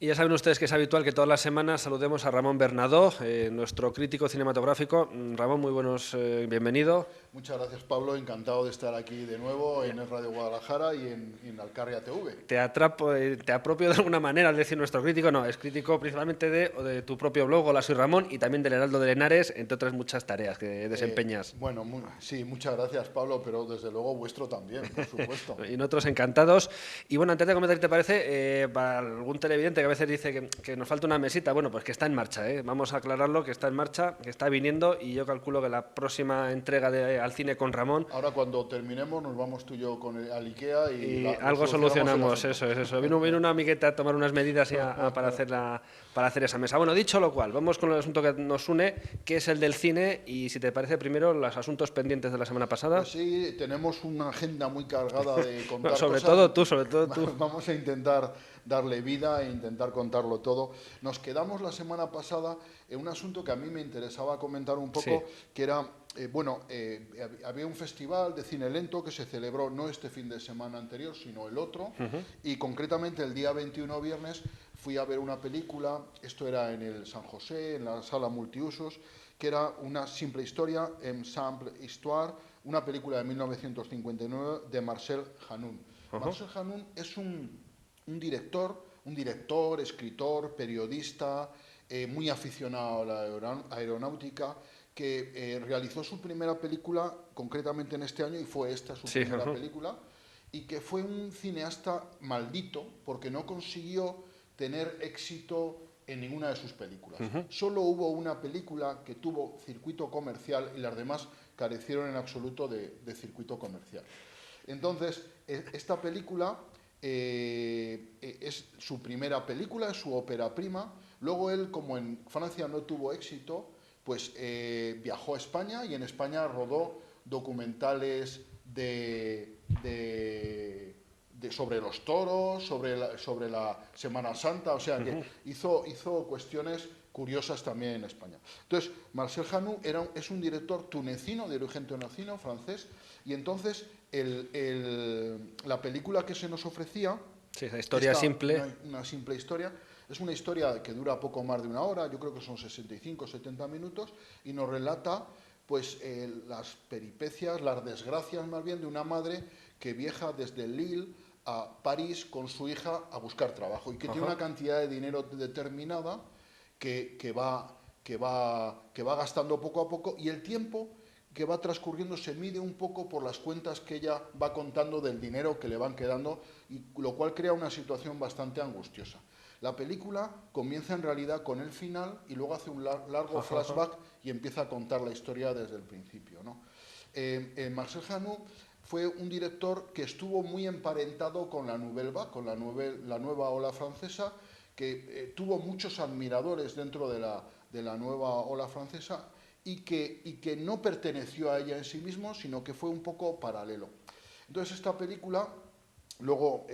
Y ya saben ustedes que es habitual que todas las semanas saludemos a Ramón Bernadó, nuestro crítico cinematográfico. Ramón, muy buenos, bienvenido. Muchas gracias, Pablo. Encantado de estar aquí de nuevo Ya. en el Radio Guadalajara y en Alcarria TV. Te atrapo, te apropio de alguna manera al decir nuestro crítico. No, es crítico principalmente de tu propio blog, Hola Soy Ramón, y también del Heraldo de Henares, entre otras muchas tareas que desempeñas. Bueno, sí, muchas gracias, Pablo, pero desde luego vuestro también, por supuesto. Y nosotros encantados. Y bueno, antes de comentar qué te parece, para algún televidente que a veces dice que nos falta una mesita, bueno, pues que está en marcha, ¿eh? Vamos a aclararlo, que está en marcha, que está viniendo, y yo calculo que la próxima entrega de Al Cine con Ramón, Ahora cuando terminemos nos vamos tú y yo al IKEA y y lo algo solucionamos solucionamos, el asunto. eso es eso. Vino una amigueta a tomar unas medidas para hacer esa mesa. Bueno, dicho lo cual, vamos con el asunto que nos une, que es el del cine, y si te parece primero los asuntos pendientes de la semana pasada. Pues sí, tenemos una agenda muy cargada de Bueno, contar sobre cosas. todo tú, sobre todo tú. Vamos a intentar darle vida e intentar contarlo todo. Nos quedamos la semana pasada en un asunto que a mí me interesaba comentar un Sí. poco, que era, había un festival de cine lento que se celebró no este fin de semana anterior, sino el otro, y concretamente el día 21 viernes fui a ver una película, esto era en el San José, en la sala multiusos, que era Una simple historia, en simple histoire, una película de 1959 de Marcel Hanoun. Marcel Hanoun es un director, escritor, periodista, muy aficionado a la aeronáutica, que realizó su primera película concretamente en este año, y fue esta su Sí, primera película, y que fue un cineasta maldito porque no consiguió tener éxito en ninguna de sus películas. Solo hubo una película que tuvo circuito comercial y las demás carecieron en absoluto de circuito comercial. Entonces, esta película es su primera película, es su ópera prima. Luego él, como en Francia no tuvo éxito, pues viajó a España y en España rodó documentales sobre los toros, sobre la Semana Santa, o sea que hizo cuestiones curiosas también en España. Entonces, Marcel Hanoun es un director tunecino, de origen tunecino, francés, y entonces la película que se nos ofrecía, sí, esa historia simple. una simple historia, es una historia que dura poco más de una hora, yo creo que son 65 o 70 minutos, y nos relata pues las peripecias, las desgracias más bien, de una madre que viaja desde Lille a París con su hija a buscar trabajo y que tiene una cantidad de dinero determinada que va gastando poco a poco, y el tiempo que va transcurriendo se mide un poco por las cuentas que ella va contando del dinero que le van quedando, y lo cual crea una situación bastante angustiosa. La película comienza en realidad con el final y luego hace un largo flashback y empieza a contar la historia desde el principio, ¿no? Marcel Hanoun fue un director que estuvo muy emparentado con la Nouvelle Vague, con la nueva ola francesa, que tuvo muchos admiradores dentro de la nueva ola francesa, y que no perteneció a ella en sí mismo, sino que fue un poco paralelo. Entonces esta película, luego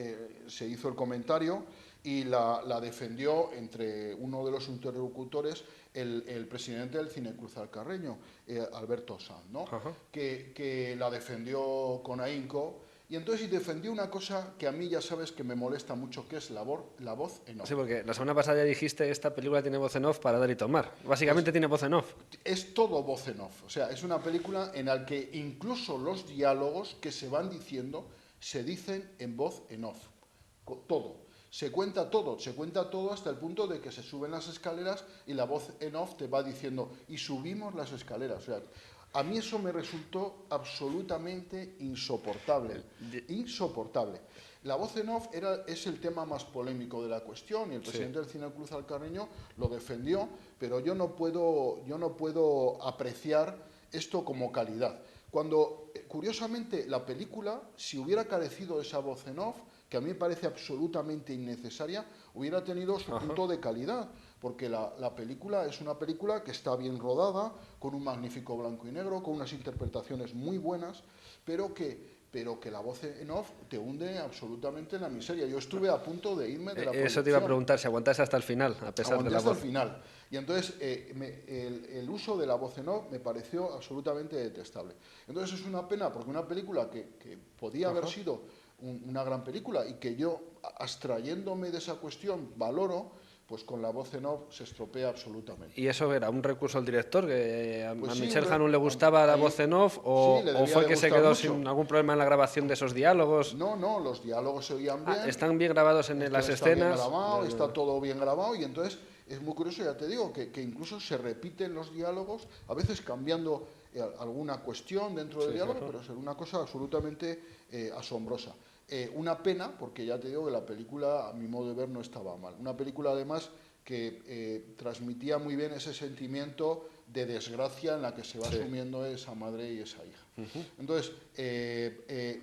se hizo el comentario y la defendió entre uno de los interlocutores el presidente del Cineclub Alcarreño, Alberto Sanz, ¿no? Que la defendió con ahínco. Y entonces defendió una cosa que a mí ya sabes que me molesta mucho, que es la voz en off. Sí, porque la semana pasada ya dijiste esta película tiene voz en off para dar y tomar. Básicamente tiene voz en off. Es todo voz en off. O sea, es una película en la que incluso los diálogos que se van diciendo se dicen en voz en off. Todo. Se cuenta todo hasta el punto de que se suben las escaleras y la voz en off te va diciendo, y subimos las escaleras. O sea, a mí eso me resultó absolutamente insoportable. Insoportable. La voz en off es el tema más polémico de la cuestión, y el presidente del Cineclub Alcarreño lo defendió, pero yo no puedo apreciar esto como calidad. Cuando, curiosamente, la película, si hubiera carecido de esa voz en off, que a mí me parece absolutamente innecesaria, hubiera tenido su punto de calidad, porque la película es una película que está bien rodada, con un magnífico blanco y negro, con unas interpretaciones muy buenas, pero que la voz en off te hunde absolutamente en la miseria. Yo estuve a punto de irme de la proyección. Eso te iba a preguntar, si aguantás hasta el final, a pesar Aguanté de la hasta voz. el final. Y entonces el uso de la voz en off me pareció absolutamente detestable. Entonces es una pena, porque una película que podía haber sido una gran película y que yo, abstrayéndome de esa cuestión, valoro, pues con la voz en off se estropea absolutamente. ¿Y eso era un recurso al director? ¿Que a Pues sí, Michel Hanun le gustaba la voz en off? sí, le ¿O debía fue de que se gustar quedó mucho. sin algún problema en la grabación de esos diálogos? No, no, los diálogos se oían bien. ¿Están bien grabados en las Está bien escenas? grabado, está todo bien grabado y entonces es muy curioso, ya te digo, que incluso se repiten los diálogos, a veces cambiando alguna cuestión dentro del diálogo, pero es una cosa absolutamente asombrosa. Una pena, porque ya te digo que la película, a mi modo de ver, no estaba mal. Una película, además, que transmitía muy bien ese sentimiento de desgracia en la que se va asumiendo esa madre y esa hija. Entonces,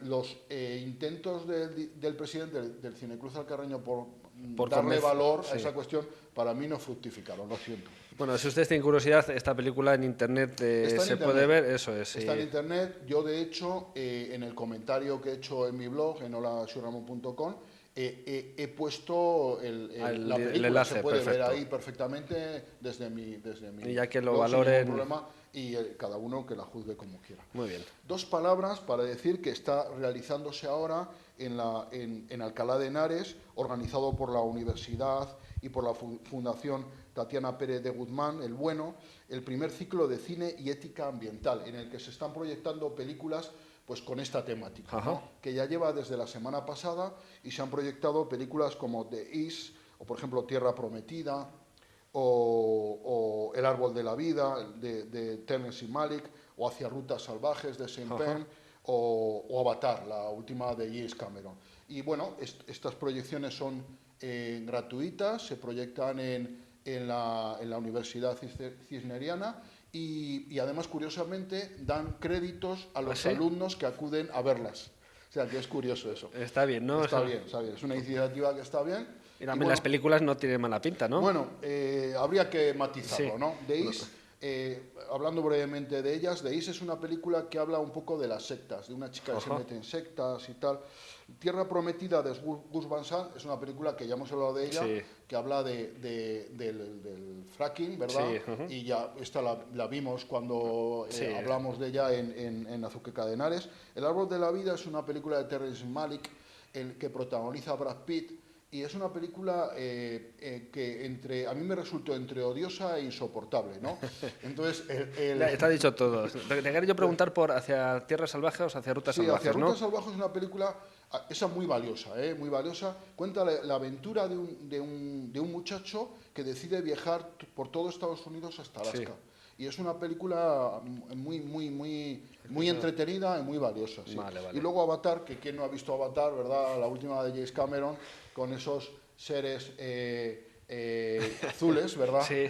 los intentos del presidente del Cinecruz Alcarreño por darle valor a esa cuestión, para mí no fructificaron, lo siento. Bueno, si ustedes tienen curiosidad, esta película en internet puede ver, eso es. Está en internet. Yo, de hecho, en el comentario que he hecho en mi blog, en holashuramon.com, he puesto la película, el enlace, se puede ver ahí perfectamente desde mi y ya que lo blog, valoren, sin ningún problema, y cada uno que la juzgue como quiera. Muy bien. Dos palabras para decir que está realizándose ahora en Alcalá de Henares, organizado por la universidad y por la Fundación Tatiana Pérez de Guzmán, El Bueno, el primer ciclo de cine y ética ambiental, en el que se están proyectando películas pues con esta temática, ¿no? Que ya lleva desde la semana pasada y se han proyectado películas como The Is, o por ejemplo Tierra Prometida, o El Árbol de la Vida, de Terence Malick, o Hacia Rutas Salvajes, de Sean Penn, o Avatar, la última de James Cameron. Y bueno, estas proyecciones son gratuitas, se proyectan en la Universidad Cisneriana y además, curiosamente, dan créditos a los alumnos que acuden a verlas. O sea, que es curioso eso. Está bien, ¿no? Está bien. Es una iniciativa que está bien. Y también las películas no tienen mala pinta, ¿no? Bueno, habría que matizarlo, ¿no? The Is, hablando brevemente de ellas, The Is es una película que habla un poco de las sectas, de una chica que se mete en sectas y tal. Tierra Prometida de Gus Van Sant es una película que ya hemos hablado de ella, que habla del fracking, ¿verdad? Y ya esta la vimos cuando hablamos de ella en Azuqueca de Henares. El Árbol de la Vida es una película de Terrence Malick, que protagoniza a Brad Pitt, y es una película que a mí me resultó entre odiosa e insoportable, ¿no? Entonces, está dicho todo. Te quería yo preguntar por Hacia Tierra Salvaje o Hacia Rutas Salvajes, Hacia ¿no? Rutas Salvajes es una película, esa muy valiosa, muy valiosa. Cuenta la aventura de un muchacho que decide viajar por todo Estados Unidos hasta Alaska. Y es una película muy entretenida y muy valiosa. Vale. Y luego Avatar, que quién no ha visto Avatar, ¿verdad? La última de James Cameron, con esos seres azules, ¿verdad? Sí,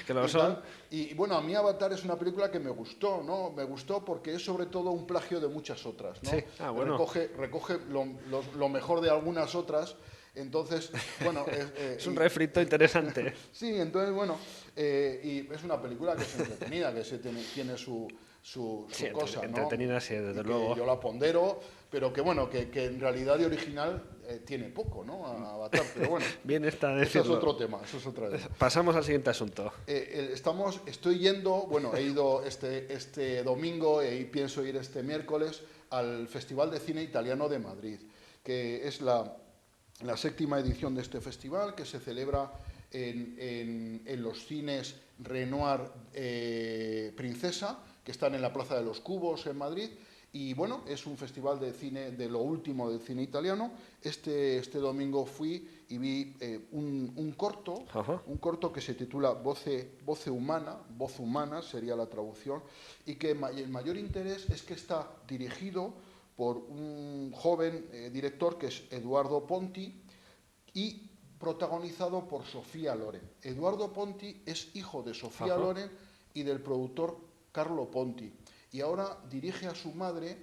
que lo son. Y bueno, a mí Avatar es una película que me gustó, ¿no? Me gustó porque es sobre todo un plagio de muchas otras, ¿no? Sí. Bueno. Recoge lo mejor de algunas otras. Entonces, bueno... es un refrito interesante. Sí, entonces, bueno, y es una película que es entretenida, que tiene su cosa, ¿no? Entretenida, sí, desde luego. Yo la pondero, pero que bueno, que en realidad de original tiene poco, ¿no? A Avatar, pero bueno. Bien está decirlo. Eso es otro tema, Pasamos al siguiente asunto. Estoy yendo, bueno, he ido este domingo y pienso ir este miércoles al Festival de Cine Italiano de Madrid, que es la 7ª edición de este festival, que se celebra en los cines Renoir Princesa, que están en la Plaza de los Cubos en Madrid. Y bueno, es un festival de cine, de lo último del cine italiano. Este domingo fui y vi un corto que se titula Voce Humana, Voz Humana sería la traducción, y que el mayor interés es que está dirigido por un joven director que es Eduardo Ponti y protagonizado por Sofía Loren. Eduardo Ponti es hijo de Sofía Loren y del productor Carlo Ponti, y ahora dirige a su madre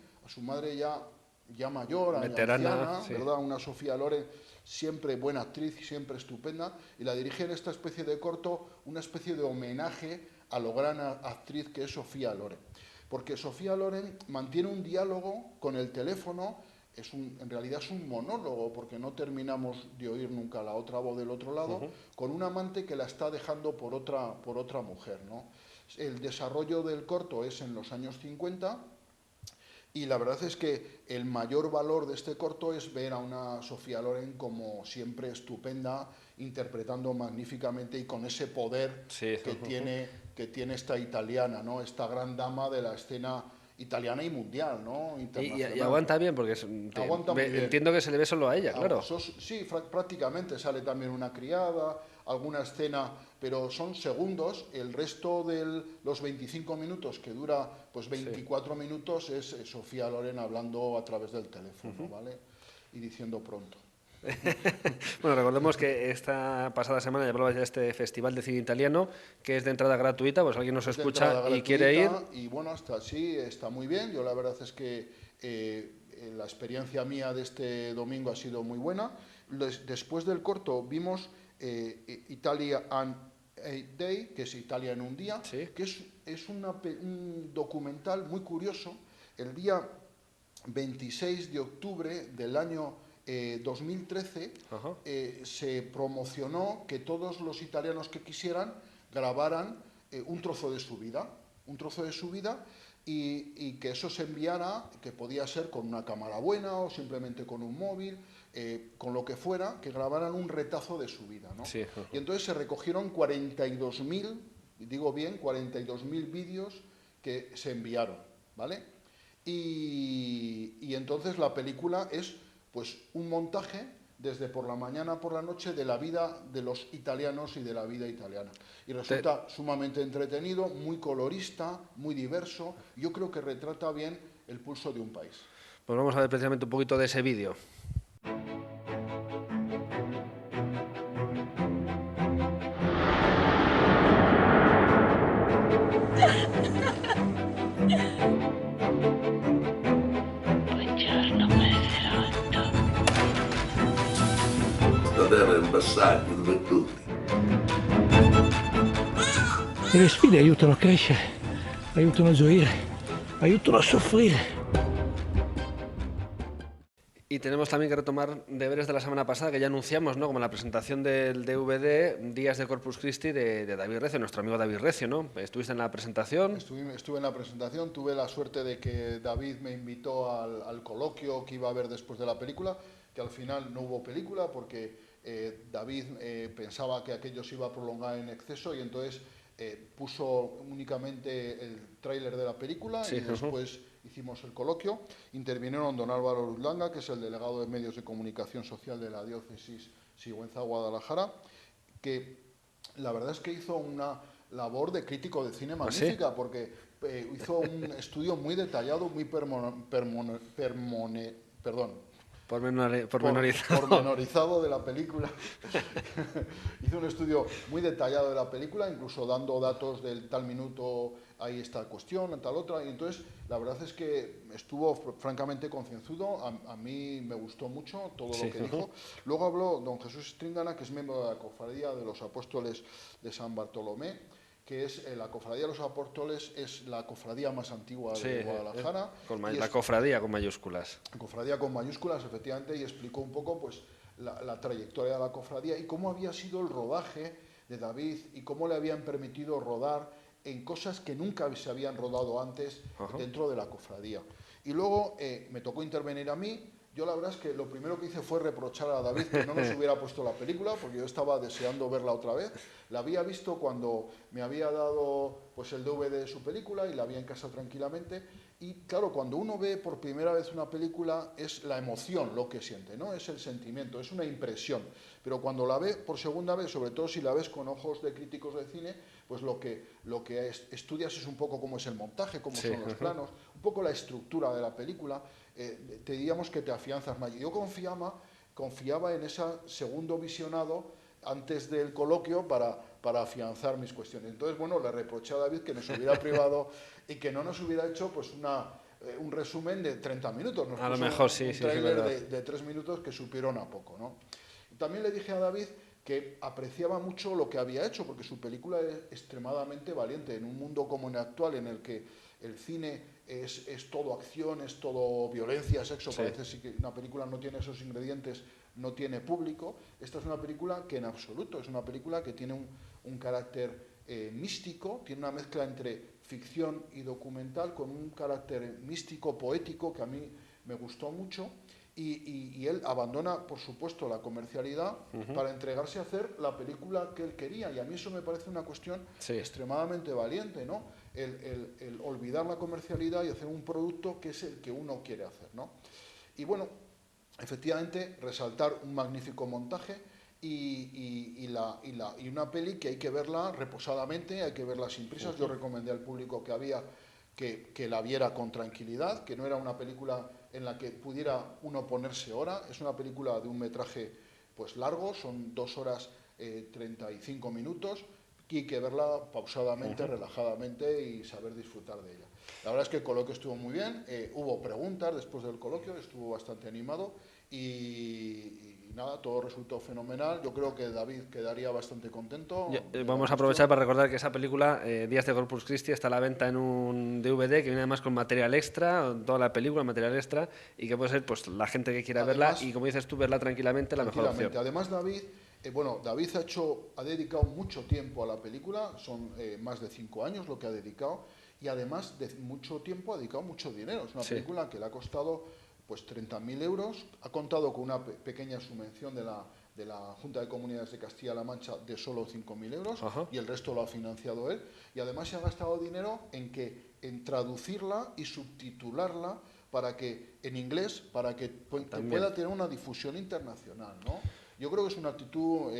ya mayor, veterana, anciana, ¿verdad? Una Sofía Loren, siempre buena actriz, siempre estupenda, y la dirige en esta especie de corto, una especie de homenaje a la gran actriz que es Sofía Loren. Porque Sofía Loren mantiene un diálogo con el teléfono, en realidad es un monólogo, porque no terminamos de oír nunca la otra voz del otro lado, con un amante que la está dejando por otra mujer, ¿no? El desarrollo del corto es en los años 50 Y la verdad es que el mayor valor de este corto es ver a una Sofía Loren como siempre estupenda, interpretando magníficamente y con ese poder Sí. que tiene esta italiana, ¿no? Esta gran dama de la escena italiana y mundial, ¿no? Y Internacional. aguanta bien, porque Aguanta muy bien. entiendo que se le ve solo a ella, claro. Sí, prácticamente sale también una criada, alguna escena, pero son segundos. El resto de los 25 minutos, que dura pues 24 minutos, es Sofía Loren hablando a través del teléfono, ¿vale? Y diciendo pronto. Bueno, recordemos que esta pasada semana ya hablabas de este Festival de Cine Italiano, que es de entrada gratuita, pues alguien nos Es de escucha entrada y quiere ir. gratuita y bueno, sí, está muy bien. Yo la verdad es que la experiencia mía de este domingo ha sido muy buena. Después del corto vimos Italia and a Day, que es Italia en un día, Sí. que es un documental muy curioso. El día 26 de octubre del año 2013 se promocionó que todos los italianos que quisieran grabaran un trozo de su vida, y que eso se enviara, que podía ser con una cámara buena o simplemente con un móvil, con lo que fuera, que grabaran un retazo de su vida, ¿no? Sí. Y entonces se recogieron 42.000, digo bien, 42.000 vídeos que se enviaron, ¿vale? Y entonces la película es pues un montaje desde por la mañana a por la noche de la vida de los italianos y de la vida italiana. Y resulta sumamente entretenido, muy colorista, muy diverso. Yo creo que retrata bien el pulso de un país. Pues vamos a ver precisamente un poquito de ese vídeo. Buongiorno, Passerotto. Non era il passaggio per tutti. E le sfide aiutano a crescere, aiutano a gioire, aiutano a soffrire. Y tenemos también que retomar deberes de la semana pasada, que ya anunciamos, ¿no? Como la presentación del DVD Días de Corpus Christi de David Recio, nuestro amigo David Recio, ¿no? ¿Estuviste en la presentación? Estuve en la presentación, tuve la suerte de que David me invitó al coloquio que iba a haber después de la película, que al final no hubo película porque David pensaba que aquello se iba a prolongar en exceso y entonces puso únicamente el tráiler de la película y después hicimos el coloquio. Intervinieron don Álvaro Luzlanga, que es el delegado de Medios de Comunicación Social de la diócesis Sigüenza-Guadalajara, que la verdad es que hizo una labor de crítico de cine magnífica, porque hizo un estudio muy detallado, muy pormenorizado de la película. Hizo un estudio muy detallado de la película, incluso dando datos del tal minuto, ahí esta cuestión, tal otra, y entonces la verdad es que estuvo francamente concienzudo. A mí me gustó mucho todo lo que dijo. Luego habló don Jesús Stringana, que es miembro de la Cofradía de los Apóstoles de San Bartolomé, que es la Cofradía de los Apóstoles, es la cofradía más antigua de Guadalajara. La cofradía con mayúsculas. Cofradía con mayúsculas, efectivamente, y explicó un poco pues la trayectoria de la cofradía y cómo había sido el rodaje de David y cómo le habían permitido rodar en cosas que nunca se habían rodado antes dentro de la cofradía. Y luego me tocó intervenir a mí. Yo la verdad es que lo primero que hice fue reprochar a David que no nos hubiera puesto la película, porque yo estaba deseando verla otra vez. La había visto cuando me había dado pues el DVD de su película y la vi en casa tranquilamente. Y claro, cuando uno ve por primera vez una película es la emoción lo que siente, ¿no? Es el sentimiento, es una impresión. Pero cuando la ve por segunda vez, sobre todo si la ves con ojos de críticos de cine, pues lo que estudias es un poco cómo es el montaje, cómo son los planos, un poco la estructura de la película. Te diríamos que te afianzas más. Yo confiaba en ese segundo visionado antes del coloquio para afianzar mis cuestiones. Entonces, bueno, le reproché a David que nos hubiera privado y que no nos hubiera hecho pues un resumen de 30 minutos. Nos a lo puso mejor sí, un sí, tráiler de 3 minutos que supieron a poco, ¿no? Y también le dije a David que apreciaba mucho lo que había hecho, porque su película es extremadamente valiente en un mundo como el actual, en el que el cine es todo acción, es todo violencia, sexo. Sí. Parece que una película no tiene esos ingredientes, no tiene público. Esta es una película que en absoluto es una película que tiene un carácter místico, tiene una mezcla entre ficción y documental con un carácter místico, poético, que a mí me gustó mucho. Y él abandona, por supuesto, la comercialidad para entregarse a hacer la película que él quería. Y a mí eso me parece una cuestión extremadamente valiente, ¿no? El olvidar la comercialidad y hacer un producto que es el que uno quiere hacer, ¿no? Y bueno, efectivamente, resaltar un magnífico montaje y una peli que hay que verla reposadamente, hay que verla sin prisas. Yo recomendé al público que la viera con tranquilidad, que no era una película en la que pudiera uno ponerse hora. Es una película de un metraje pues largo, son 2 horas 35 minutos, y hay que verla pausadamente, relajadamente y saber disfrutar de ella. La verdad es que el coloquio estuvo muy bien, hubo preguntas después del coloquio, estuvo bastante animado y nada, todo resultó fenomenal. Yo creo que David quedaría bastante contento. Vamos a aprovechar para recordar que esa película, Días de Corpus Christi, está a la venta en un DVD que viene además con material extra, toda la película, material extra, y que puede ser pues la gente que quiera verla y, como dices tú, verla tranquilamente, la mejor opción. Además, David, David ha dedicado mucho tiempo a la película, son más de 5 años lo que ha dedicado, y además de mucho tiempo ha dedicado mucho dinero. Es una película que le ha costado pues 30.000 euros, ha contado con una pequeña subvención de la Junta de Comunidades de Castilla-La Mancha de solo 5.000 euros, y el resto lo ha financiado él, y además se ha gastado dinero en traducirla y subtitularla para que, en inglés, para que pueda tener una difusión internacional, ¿no? Yo creo que es una actitud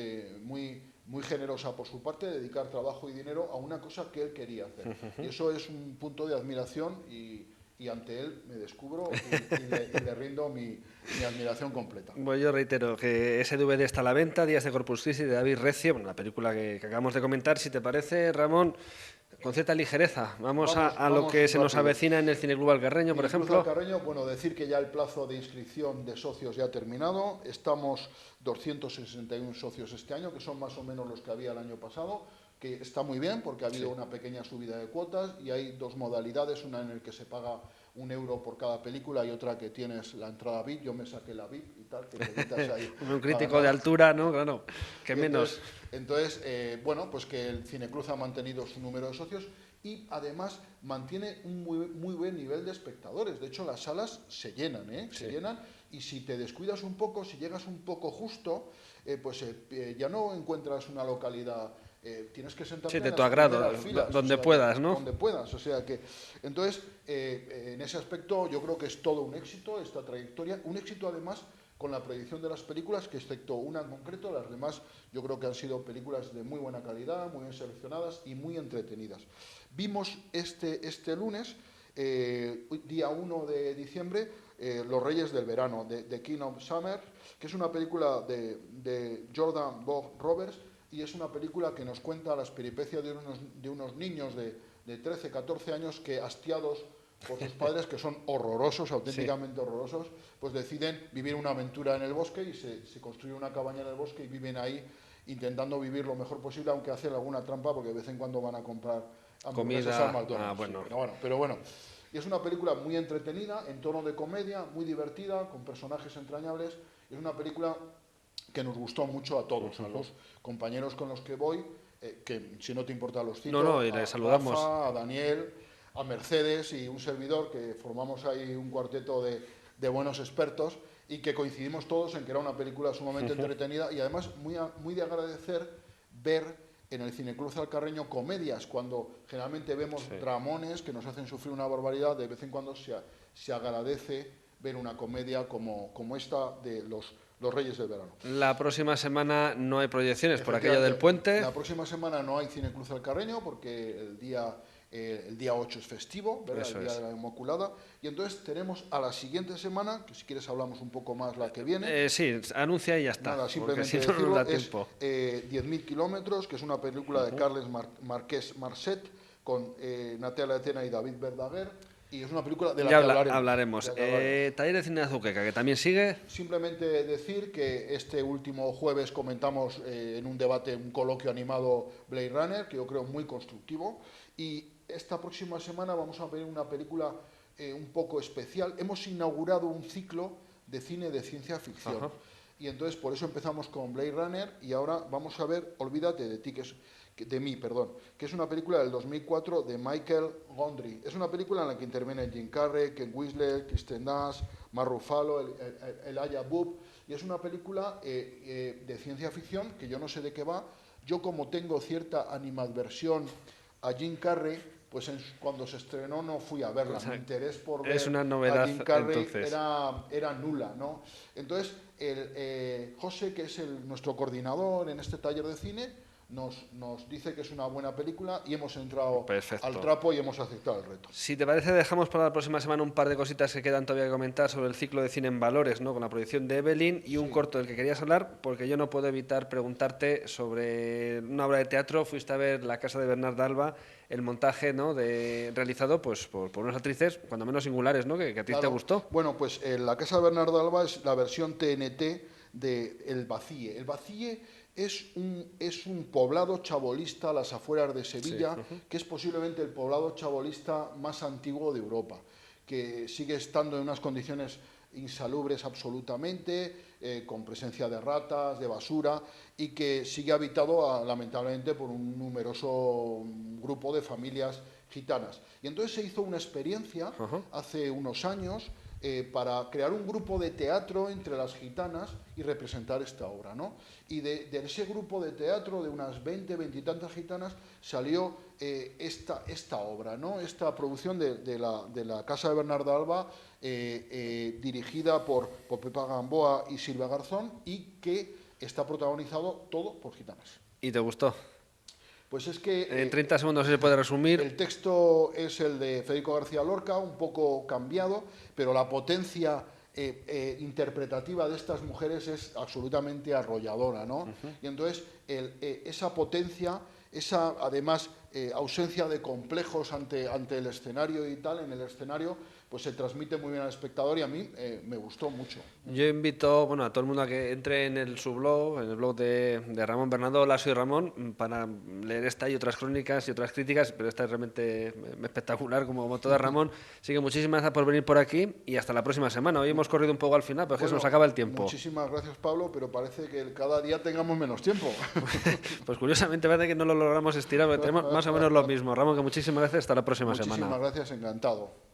muy generosa por su parte, de dedicar trabajo y dinero a una cosa que él quería hacer. Y eso es un punto de admiración y ante él me descubro y le rindo mi admiración completa. Bueno, yo reitero que ese DVD está a la venta, Días de Corpus Christi, de David Recio, la película que acabamos de comentar. Si te parece, Ramón, con cierta ligereza, vamos a lo que se nos avecina en el Cineclub Alcarreño, por ejemplo. Alcarreño, bueno, decir que ya el plazo de inscripción de socios ya ha terminado. Estamos 261 socios este año, que son más o menos los que había el año pasado, que está muy bien porque ha habido una pequeña subida de cuotas, y hay 2 modalidades, una en la que se paga 1 euro por cada película y otra que tienes la entrada VIP. Yo me saqué la VIP y tal, que te quitas ahí. Un crítico de altura, ¿no? Claro, que menos. Entonces, bueno, pues que el Cineclub ha mantenido su número de socios y además mantiene un muy buen nivel de espectadores. De hecho, las salas se llenan, se llenan, y si te descuidas un poco, si llegas un poco justo, pues ya no encuentras una localidad. Tienes que sentarte de tu agrado, filas, donde puedas, ¿no? Donde puedas, o sea que... Entonces, en ese aspecto yo creo que es todo un éxito esta trayectoria, un éxito además con la proyección de las películas, que excepto una en concreto, las demás yo creo que han sido películas de muy buena calidad, muy bien seleccionadas y muy entretenidas. Vimos este lunes, día 1 de diciembre, Los Reyes del Verano, de King of Summer, que es una película de Jordan Vogt Roberts, y es una película que nos cuenta las peripecias de unos niños de 13, 14 años que, hastiados por sus padres, que son horrorosos, auténticamente horrorosos, pues deciden vivir una aventura en el bosque y se construye una cabaña en el bosque y viven ahí intentando vivir lo mejor posible, aunque hacen alguna trampa porque de vez en cuando van a comprar hamburguesas al McDonald's. Pero bueno. Y es una película muy entretenida, en tono de comedia, muy divertida, con personajes entrañables. Es una película que nos gustó mucho a todos, a los compañeros con los que voy, que si no te importa los cito, y les saludamos. Rafa, a Daniel, a Mercedes y un servidor, que formamos ahí un cuarteto de buenos expertos y que coincidimos todos en que era una película sumamente entretenida y además muy de agradecer ver en el Cineclub Alcarreño comedias, cuando generalmente vemos dramones que nos hacen sufrir una barbaridad. De vez en cuando se agradece ver una comedia como esta de Los Reyes del Verano. La próxima semana no hay proyecciones por aquello del puente. La próxima semana no hay Cineclub Alcarreño porque el día 8 es festivo, ¿verdad? El día de la Inmaculada. Y entonces tenemos a la siguiente semana, que si quieres hablamos un poco más la que viene. Sí, anuncia y ya está. Nada, simplemente si no nos da tiempo. 10.000 kilómetros, que es una película de Carles Marqués Marcet con Natalia Atena y David Verdaguer. Y es una película de la que hablaremos. Taller de Cine de Azuqueca, que también sigue. Simplemente decir que este último jueves comentamos en un debate, un coloquio animado, Blade Runner, que yo creo muy constructivo. Y esta próxima semana vamos a ver una película un poco especial. Hemos inaugurado un ciclo de cine de ciencia ficción. Y entonces por eso empezamos con Blade Runner y ahora vamos a ver Olvídate de ti, que que es una película del 2004 de Michael Gondry. Es una película en la que intervienen Jim Carrey, Ken Winslet, Kristen Dunst, Mark Ruffalo, Elijah Wood, y es una película de ciencia ficción que yo no sé de qué va. Yo, como tengo cierta animadversión a Jim Carrey, pues cuando se estrenó no fui a verla. Mi interés por ver una novedad, a Jim Carrey entonces. era nula, ¿no? Entonces, José, que es nuestro coordinador en este taller de cine, nos dice que es una buena película y hemos entrado Perfecto. al trapo y hemos aceptado el reto. Si te parece, dejamos para la próxima semana un par de cositas que quedan todavía que comentar sobre el ciclo de cine en valores, ¿no? Con la proyección de Evelyn y un corto del que querías hablar, porque yo no puedo evitar preguntarte sobre una obra de teatro. Fuiste a ver La casa de Bernarda Alba, el montaje, ¿no? realizado pues por unas actrices, cuando menos singulares, ¿no? Que a ti te gustó. Bueno, pues La casa de Bernarda Alba es la versión TNT de El Vacíe. El Vacíe es un poblado chabolista a las afueras de Sevilla, que es posiblemente el poblado chabolista más antiguo de Europa, que sigue estando en unas condiciones insalubres absolutamente, con presencia de ratas, de basura, y que sigue habitado lamentablemente por un numeroso grupo de familias gitanas. Y entonces se hizo una experiencia hace unos años para crear un grupo de teatro entre las gitanas y representar esta obra, ¿no? Y de ese grupo de teatro, de unas 20 y tantas gitanas, salió esta obra, ¿no? Esta producción de la Casa de Bernarda Alba, dirigida por Pepa Gamboa y Silvia Garzón, y que está protagonizado todo por gitanas. ¿Y te gustó? Pues es que... En 30 segundos se puede resumir. El texto es el de Federico García Lorca, un poco cambiado, pero la potencia interpretativa de estas mujeres es absolutamente arrolladora, ¿no? Y entonces esa potencia, esa además ausencia de complejos ante el escenario y tal, en el escenario, pues se transmite muy bien al espectador, y a mí me gustó mucho. Yo invito a todo el mundo a que entre en su blog, en el blog de Ramón Bernardo. Hola, soy Ramón, para leer esta y otras crónicas y otras críticas, pero esta es realmente espectacular, como toda Ramón. Así que muchísimas gracias por venir por aquí y hasta la próxima semana. Hoy hemos corrido un poco al final, pero es que se nos acaba el tiempo. Muchísimas gracias, Pablo, pero parece que cada día tengamos menos tiempo. Pues curiosamente parece que no lo logramos estirar, porque tenemos más o menos lo mismo. Ramón, que muchísimas gracias, hasta la próxima semana. Muchísimas gracias, encantado.